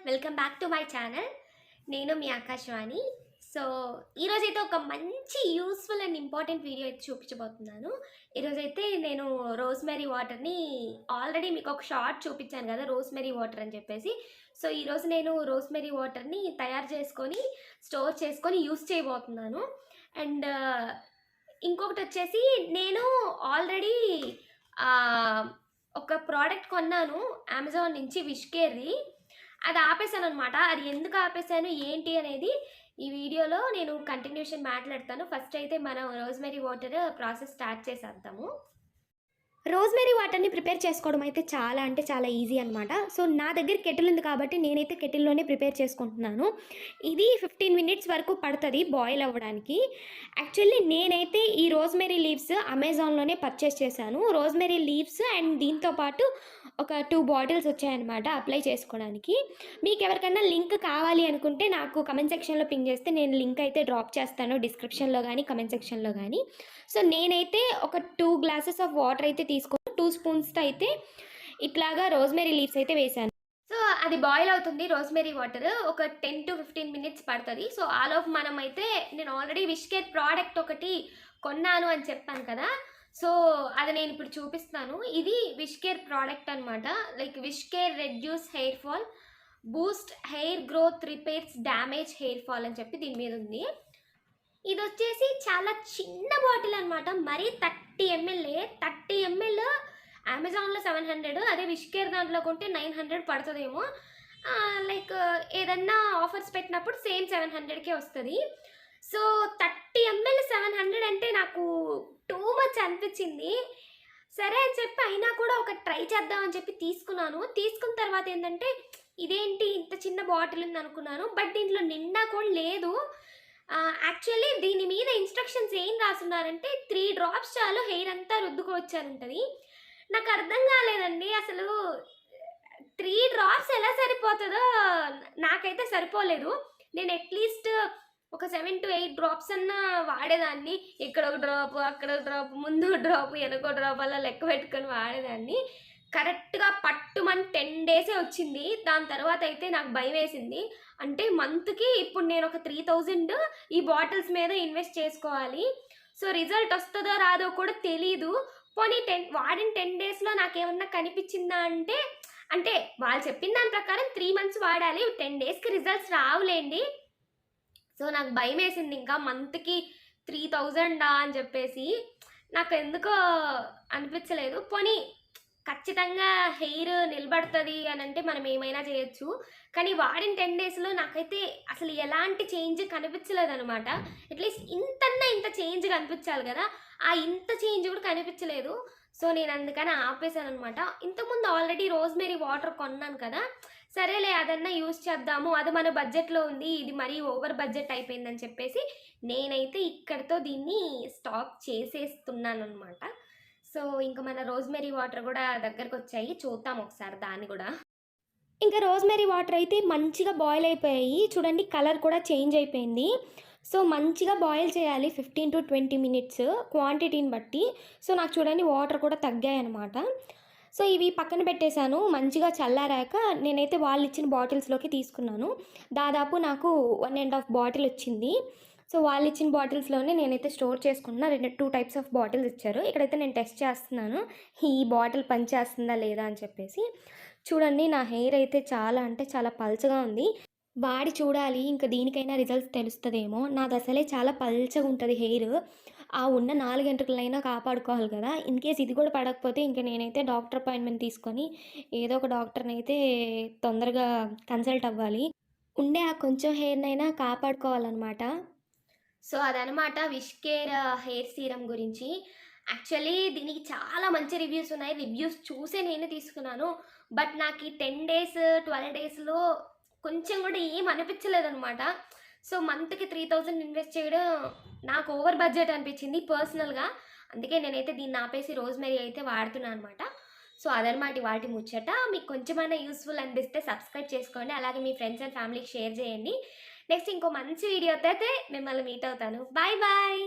Welcome back to my channel. నేను మీ Akashvani. So ఈరోజైతే ఒక మంచి యూస్ఫుల్ అండ్ ఇంపార్టెంట్ వీడియో అయితే చూపించబోతున్నాను. ఈరోజైతే నేను రోజ్మెరీ వాటర్ని ఆల్రెడీ మీకు ఒక షార్ట్ చూపించాను కదా, రోజ్మెరీ వాటర్ అని చెప్పేసి. సో ఈరోజు నేను రోజ్మెరీ వాటర్ని తయారు చేసుకొని స్టోర్ చేసుకొని యూస్ చేయబోతున్నాను. అండ్ ఇంకొకటి వచ్చేసి నేను ఆల్రెడీ ఒక ప్రోడక్ట్ కొన్నాను అమెజాన్ నుంచి, విష్కేర్ది. అది ఆపేసాను అనమాట. అది ఎందుకు ఆపేసాను ఏంటి అనేది ఈ వీడియోలో నేను కంటిన్యూషన్ మాట్లాడతాను. ఫస్ట్ అయితే మనం రోజ్మెరీ వాటర్ ప్రాసెస్ స్టార్ట్ చేసేద్దాము. రోజ్మెరీ వాటర్ని ప్రిపేర్ చేసుకోవడం అయితే చాలా అంటే చాలా ఈజీ అనమాట. సో నా దగ్గర కెటిల్ ఉంది కాబట్టి నేనైతే కెటిల్లోనే ప్రిపేర్ చేసుకుంటున్నాను. ఇది 15 మినిట్స్ వరకు పడుతుంది బాయిల్ అవ్వడానికి. యాక్చువల్లీ నేనైతే ఈ రోజ్మెరీ లీవ్స్ అమెజాన్లోనే పర్చేస్ చేశాను. రోజ్మెరీ లీవ్స్ అండ్ దీంతోపాటు ఒక 2 బాటిల్స్ వచ్చాయన్నమాట అప్లై చేసుకోవడానికి. మీకు ఎవరికైనా లింక్ కావాలి అనుకుంటే నాకు కమెంట్ సెక్షన్లో పింగ్ చేస్తే నేను లింక్ అయితే డ్రాప్ చేస్తాను, డిస్క్రిప్షన్లో కానీ కమెంట్ సెక్షన్లో కానీ. సో నేనైతే ఒక 2 గ్లాసెస్ ఆఫ్ వాటర్ అయితే తీసుకొని 2 స్పూన్స్తో అయితే ఇట్లాగా రోజ్మెరీ లీవ్స్ అయితే వేసాను. సో అది బాయిల్ అవుతుంది రోజ్మెరీ వాటర్. ఒక 10 to 15 మినిట్స్ పడుతుంది. సో ఆలోపు మనం అయితే నేను ఆల్రెడీ విష్కేర్ ప్రోడక్ట్ ఒకటి కొన్నాను అని చెప్పాను కదా, సో అది నేను ఇప్పుడు చూపిస్తాను. ఇది విష్కేర్ ప్రోడక్ట్ అనమాట. Like WishCare reduce hair fall, boost hair growth, repairs damage hair fall అని చెప్పి దీని మీద ఉంది. ఇది వచ్చేసి చాలా చిన్న బాటిల్ అనమాట. మరీ 30 ml. 30 ml అమెజాన్లో 700, అదే విష్కేర్ దాంట్లో కొంటే 900 పడుతుందేమో. లైక్ ఏదన్నా ఆఫర్స్ పెట్టినప్పుడు సేమ్ 700కే వస్తుంది. సో 30 ml 700 అంటే నాకు టూ మచ్ అనిపించింది. సరే అని చెప్పి అయినా కూడా ఒక ట్రై చేద్దామని చెప్పి తీసుకున్నాను. తీసుకున్న తర్వాత ఏంటంటే ఇదేంటి ఇంత చిన్న బాటిల్ ఉంది అనుకున్నాను, బట్ దీంట్లో నిండా కూడా లేదు. యాక్చువల్లీ దీని మీద ఇన్స్ట్రక్షన్స్ ఏం రాస్తున్నారంటే 3 drops చాలు హెయిర్ అంతా రుద్దుకోవచ్చారంటది. నాకు అర్థం కాలేదండి అసలు 3 drops ఎలా సరిపోతుందో. నాకైతే సరిపోలేదు. నేను అట్లీస్ట్ ఒక 7 to 8 drops అన్నా వాడేదాన్ని. ఇక్కడ ఒక డ్రాప్, అక్కడ ఒక డ్రాప్, ముందు డ్రాప్, వెనక డ్రాప్ అలా లెక్క పెట్టుకొని వాడేదాన్ని. కరెక్ట్గా పట్టుమని 10 days వచ్చింది. దాని తర్వాత అయితే నాకు భయం వేసింది. అంటే మంత్కి ఇప్పుడు నేను ఒక 3000 ఈ బాటిల్స్ మీద ఇన్వెస్ట్ చేసుకోవాలి. సో రిజల్ట్ వస్తుందో రాదో కూడా తెలీదు. పోనీ వాడిన 10 daysలో నాకేమన్నా కనిపించిందా అంటే, వాళ్ళు చెప్పిన దాని ప్రకారం 3 months వాడాలి, 10 daysకి రిజల్ట్స్ రావులేండి. సో నాకు భయం వేసింది ఇంకా మంత్కి 3000 అని చెప్పేసి. నాకు ఎందుకో అనిపించలేదు. పోనీ ఖచ్చితంగా హెయిర్ నిలబడుతుంది అని అంటే మనం ఏమైనా చేయొచ్చు. కానీ వాడిన 10 daysలో నాకైతే అసలు ఎలాంటి చేంజ్ కనిపించలేదనమాట. అట్లీస్ట్ ఇంత చేంజ్ కనిపించాలి కదా, ఇంత చేంజ్ కూడా కనిపించలేదు. సో నేను అందుకని ఆపేసాను అనమాట. ఇంతకుముందు ఆల్రెడీ రోజ్మెరీ వాటర్ కొన్నాను కదా, సరేలే అదన్నా యూజ్ చేద్దాము, అది మన బడ్జెట్లో ఉంది, ఇది మరీ ఓవర్ బడ్జెట్ అయిపోయిందని చెప్పేసి నేనైతే ఇక్కడితో దీన్ని స్టాప్ చేసేస్తున్నాను అనమాట. సో ఇంకా మన రోజ్మెరీ వాటర్ కూడా దగ్గరకు వచ్చాయి, చూద్దాం ఒకసారి దాన్ని కూడా. ఇంకా రోజ్మెరీ వాటర్ అయితే మంచిగా బాయిల్ అయిపోయాయి చూడండి, కలర్ కూడా చేంజ్ అయిపోయింది. సో మంచిగా బాయిల్ చేయాలి 15 to 20 minutes క్వాంటిటీని బట్టి. సో నాకు చూడండి వాటర్ కూడా తగ్గాయి అనమాట. సో ఇవి పక్కన పెట్టేశాను. మంచిగా చల్లారాక నేనైతే వాళ్ళు ఇచ్చిన బాటిల్స్లోకి తీసుకున్నాను. దాదాపు నాకు 1.5 బాటిల్ వచ్చింది. సో వాళ్ళు ఇచ్చిన బాటిల్స్లోనే నేనైతే స్టోర్ చేసుకున్నా. 2 types ఆఫ్ బాటిల్స్ ఇచ్చారు. ఇక్కడైతే నేను టెస్ట్ చేస్తున్నాను ఈ బాటిల్ పనిచేస్తుందా లేదా అని చెప్పేసి. చూడండి నా హెయిర్ అయితే చాలా అంటే చాలా పల్చగా ఉంది. వాడి చూడాలి ఇంకా దీనికైనా రిజల్ట్స్ తెలుస్తుందేమో. నాది అసలే చాలా పల్చగా ఉంటుంది హెయిర్. ఉన్న 4 గంటలైనా కాపాడుకోవాలి కదా. ఇన్ కేస్ ఇది కూడా పడకపోతే ఇంకా నేనైతే డాక్టర్ అపాయింట్మెంట్ తీసుకొని ఏదో ఒక డాక్టర్ని అయితే తొందరగా కన్సల్ట్ అవ్వాలి. ఉండే కొంచెం హెయిర్నైనా కాపాడుకోవాలన్నమాట. సో అదనమాట విష్కేర్ హెయిర్ సీరం గురించి. యాక్చువల్లీ దీనికి చాలా మంచి రివ్యూస్ ఉన్నాయి. రివ్యూస్ చూసే నేను తీసుకున్నాను. బట్ నాకు ఈ 10 days 12 daysలో కొంచెం కూడా ఏం అనిపించలేదు అనమాట. సో మంత్కి 3000 ఇన్వెస్ట్ చేయడం నాకు ఓవర్ బడ్జెట్ అనిపించింది పర్సనల్గా. అందుకే నేనైతే దీన్ని ఆపేసి రోజ్మెరీ అయితే వాడుతున్నాను అనమాట. సో అదనమాట వాటి ముచ్చట. మీకు కొంచెమైనా యూస్ఫుల్ అనిపిస్తే సబ్స్క్రైబ్ చేసుకోండి, అలాగే మీ ఫ్రెండ్స్ అండ్ ఫ్యామిలీకి షేర్ చేయండి. నెక్స్ట్ ఇంకో మంచి వీడియోతో అయితే మిమ్మల్ని మీట్ అవుతాను. Bye bye.